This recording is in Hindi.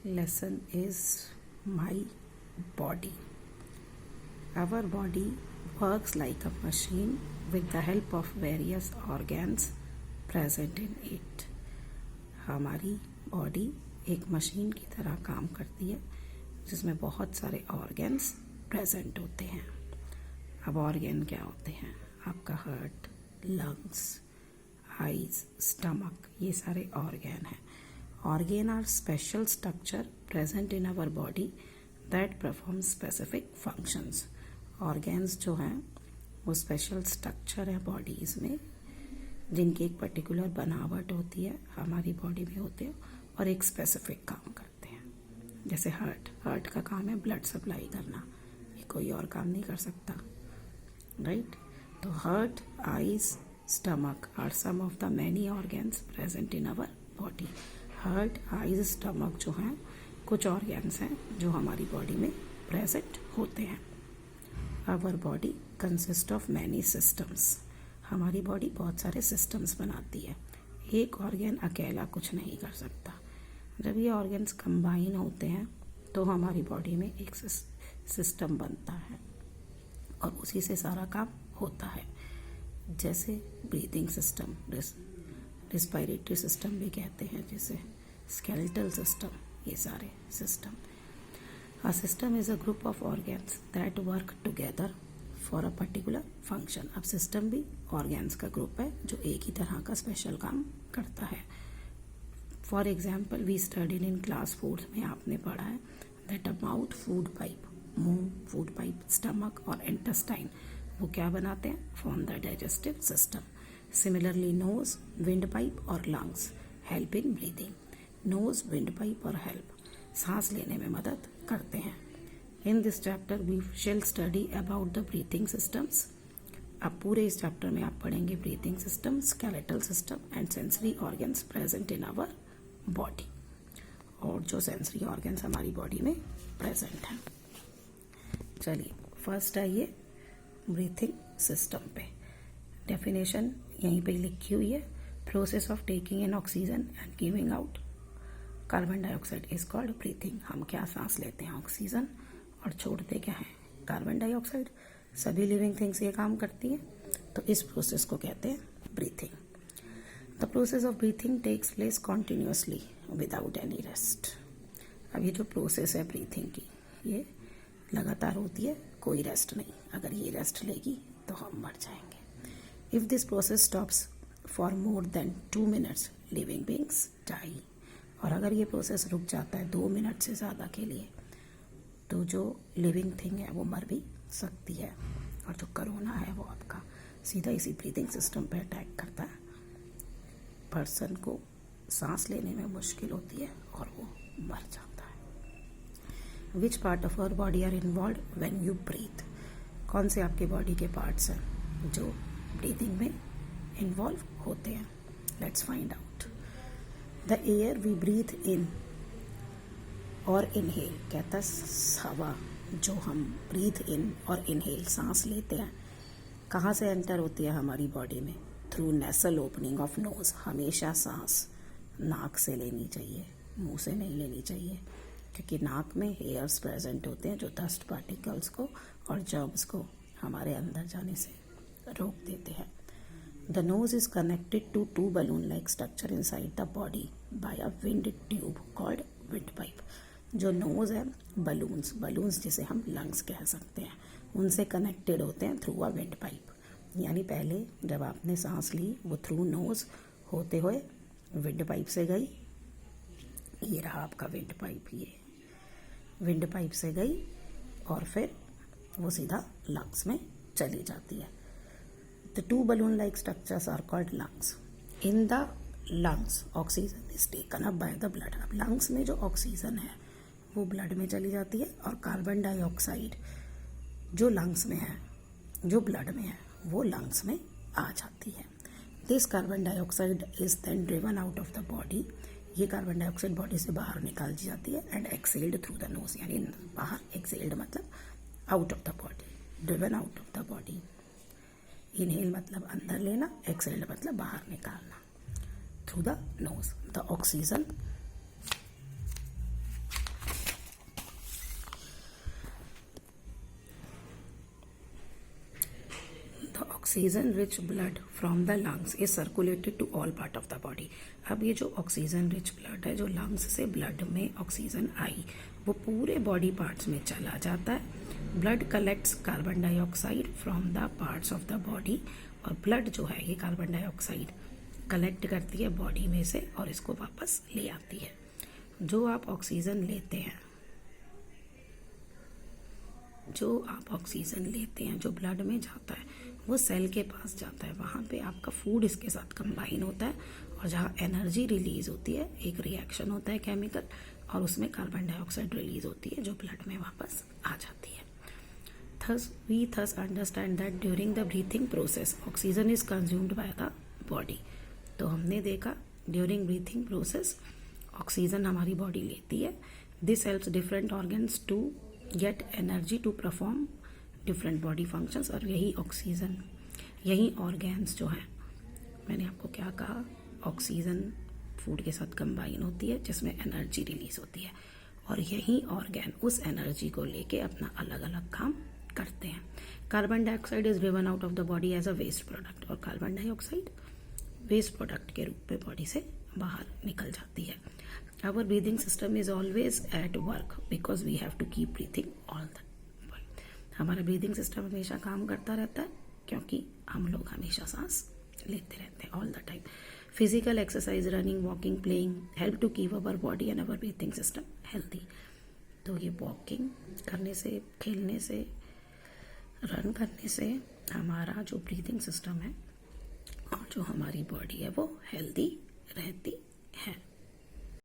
lesson is my body. Our body works like a machine with the help of various organs present in it. हमारी बॉडी एक मशीन की तरह काम करती है जिसमें बहुत सारे ऑर्गन्स प्रेजेंट होते हैं. अब ऑर्गन क्या होते हैं? आपका हार्ट, लंग्स, आईज, स्टमक, ये सारे ऑर्गन हैं. Organ are special structure present in our body that perform specific functions. Organs जो हैं वो स्पेशल स्ट्रक्चर है बॉडीज में जिनकी एक पर्टिकुलर बनावट होती है, हमारी बॉडी में होते हैं और एक स्पेसिफिक काम करते हैं. जैसे हार्ट का काम है ब्लड सप्लाई करना, ये कोई और काम नहीं कर सकता, राइट? तो heart, eyes, stomach are some of the many organs present in our body. Heart, eyes, stomach जो हैं कुछ ऑर्गन्स हैं जो हमारी बॉडी में प्रेजेंट होते हैं. Our body consist of many systems. हमारी बॉडी बहुत सारे सिस्टम्स बनाती है. एक ऑर्गन अकेला कुछ नहीं कर सकता. जब ये ऑर्गन्स कंबाइन होते हैं तो हमारी बॉडी में एक सिस्टम बनता है और उसी से सारा काम होता है. जैसे ब्रीथिंग सिस्टम, रिस्पायरेटरी सिस्टम भी कहते हैं, जैसे स्केलेटल सिस्टम, ये सारे system. A system is a group of organs that work together for a particular function. अब सिस्टम भी ऑर्गन्स का ग्रुप है जो एक ही तरह का स्पेशल काम करता है. For example we studied in class 4 में आपने पढ़ा है that a mouth food pipe, मुंह फूड पाइप, स्टमक और इंटेस्टाइन वो क्या बनाते हैं? Form the digestive system. Similarly nose, wind pipe और lungs help in breathing. Nose, wind pipe और हेल्प सांस लेने में मदद करते हैं. In this chapter we shall study about the breathing systems. अब पूरे इस चैप्टर में आप पढ़ेंगे breathing system, skeletal system and sensory organs present in our body. और जो सेंसरी ऑर्गन्स हमारी बॉडी में प्रेजेंट हैं. चलिए फर्स्ट आइए ब्रीथिंग सिस्टम पे. डेफिनेशन यहीं पे लिखी हुई है. Process of taking in oxygen and giving out carbon dioxide is called breathing. हम क्या सांस लेते हैं? ऑक्सीजन, और छोड़ते क्या है? Carbon dioxide. सभी लिविंग थिंग्स ये काम करती हैं, तो इस प्रोसेस को कहते हैं breathing. The process of breathing takes place continuously without any rest. अब ये जो प्रोसेस है ब्रीथिंग की, ये लगातार होती है, कोई रेस्ट नहीं. अगर ये रेस्ट लेगी तो हम मर जाएंगे. If this process stops for more than 2 minutes living beings die. और अगर ये प्रोसेस रुक जाता है 2 मिनट से ज़्यादा के लिए तो जो लिविंग थिंग है वो मर भी सकती है. और जो कोरोना है वो आपका सीधा इसी ब्रीथिंग सिस्टम पे अटैक करता है. पर्सन को सांस लेने में मुश्किल होती है और वो मर जाता है. Which part of our body are involve when you breathe. कौन से आपके बॉडी के पार्ट्स हैं जो ब्रीथिंग में इन्वॉल्व होते हैं? Let's find out. The air we breathe in और inhale, कहता है हवा जो हम breathe in और inhale सांस लेते हैं कहाँ से एंटर होती है हमारी बॉडी में? Through nasal opening of nose. हमेशा सांस नाक से लेनी चाहिए, मुंह से नहीं लेनी चाहिए, क्योंकि नाक में हेयर्स प्रेजेंट होते हैं जो डस्ट पार्टिकल्स को और जर्म्स को हमारे अंदर जाने से रोक देते हैं. The nose is connected to 2 balloon-like structure inside the body by a wind tube called windpipe. जो nose है, balloons जिसे हम lungs कह सकते हैं, उनसे connected होते हैं through a windpipe. यानी पहले जब आपने सांस ली वो through nose होते हुए windpipe से गई. ये रहा आपका windpipe, ये windpipe से गई और फिर वो सीधा lungs में चली जाती है. The 2 balloon-like structures are called lungs. In the lungs, oxygen is taken up by the blood. अब lungs में जो ऑक्सीजन है वो ब्लड में चली जाती है और कार्बन डाइऑक्साइड जो लंग्स में है, जो ब्लड में है, वो लंग्स में आ जाती है. This carbon dioxide is then driven out of the body. ये कार्बन डाइऑक्साइड बॉडी से बाहर निकाल दी जाती है and exhaled through the nose. यानी बाहर, एक्सेल्ड मतलब out of the body, driven out of the body. Inhale मतलब अंदर लेना, एक्सेल मतलब बाहर निकालना. Through the nose the oxygen oxygen rich blood from the lungs is circulated to all part of the body. अब ये जो ऑक्सीजन रिच ब्लड है, जो लंग्स से ब्लड में ऑक्सीजन आई, वो पूरे बॉडी पार्ट्स में चला जाता है। Blood collects carbon dioxide from the parts of the body, और ब्लड जो है ये कार्बन डाइऑक्साइड कलेक्ट करती है बॉडी में से और इसको वापस ले आती है। जो आप ऑक्सीजन लेते हैं, जो ब्लड में जाता है, वो सेल के पास जाता है। वहाँ पे आपका फूड इसके साथ कंबाइन होता है, और जहाँ एनर्जी रिलीज होती है, एक रिएक्शन होता है केमिकल, और उसमें कार्बन डाइऑक्साइड रिलीज होती है जो ब्लड में वापस आ जाती है। We thus understand that during the breathing process, oxygen is consumed by the body. तो हमने देखा ड्यूरिंग ब्रीथिंग प्रोसेस ऑक्सीजन हमारी बॉडी लेती है। This helps different organs to get energy to perform different body functions. और यही ऑर्गन्स जो हैं, मैंने आपको क्या कहा, ऑक्सीजन फूड के साथ कंबाइन होती है जिसमें एनर्जी रिलीज होती है, और यही ऑर्गन उस एनर्जी को लेके अपना अलग अलग काम करते हैं। Carbon dioxide is given out of the body as a waste product, और कार्बन डाइऑक्साइड वेस्ट प्रोडक्ट के रूप में बॉडी से बाहर निकल जाती है। Our breathing system is always at work because we have to keep breathing all the time. हमारा ब्रीदिंग सिस्टम हमेशा काम करता रहता है क्योंकि हम लोग हमेशा सांस लेते रहते हैं all the time. Physical exercise, running, walking, playing help to keep our body and our breathing system healthy. तो ये वॉकिंग करने से, खेलने से, रन करने से हमारा जो ब्रीदिंग सिस्टम है और जो हमारी बॉडी है वो हेल्दी रहती है।